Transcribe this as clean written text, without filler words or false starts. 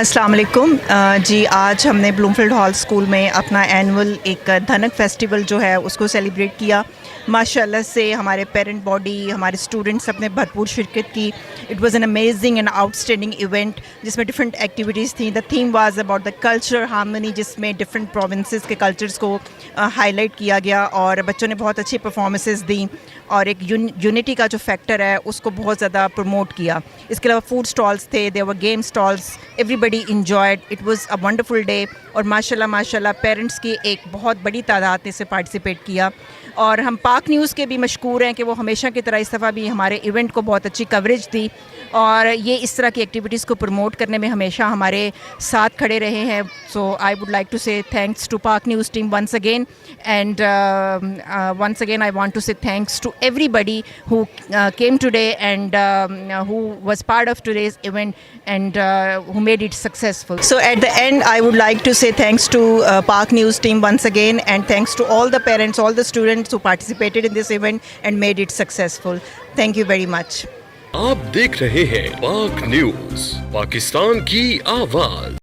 السلام علیکم جی آج ہم نے بلومفیلڈ ہال اسکول میں اپنا اینول ایک دھنک فیسٹیول جو ہے اس کو سیلیبریٹ کیا. ماشاء اللہ سے ہمارے پیرنٹ باڈی ہمارے اسٹوڈنٹس سب نے بھرپور شرکت کی. It was an amazing and outstanding event جس میں ڈفرینٹ ایکٹیویٹیز تھیں. The theme was about the culture harmony جس میں ڈفرینٹ پروونسز کے کلچرس کو ہائی لائٹ کیا گیا اور بچوں نے بہت اچھی پرفارمنسز دیں اور ایک یونٹی کا جو فیکٹر ہے اس کو بہت زیادہ پروموٹ کیا. اس کے علاوہ فوڈ اسٹالس تھے, there were game stalls, everybody enjoyed. It was a wonderful day اور ماشاء اللہ پیرنٹس کی ایک بہت بڑی تعداد نے اسے پارٹیسپیٹ کیا. اور ہم پاک نیوز کے بھی مشکور ہیں کہ وہ ہمیشہ کی طرح اس دفعہ بھی ہمارے ایونٹ کو بہت اچھی کوریج دی اور یہ اس طرح کی ایکٹیویٹیز کو پروموٹ کرنے میں ہمیشہ ہمارے ساتھ کھڑے رہے ہیں. So I would like to say thanks to Pak News team once again and once again I want to say thanks to everybody who came today and who was part of today's event and who made it successful. So at the end I would like to say thanks to Park News team once again and thanks to all the parents, all the students who participated in this event and made it successful. Thank you very much. آپ دیکھ رہے ہیں پاک news, Pakistan کی آواز.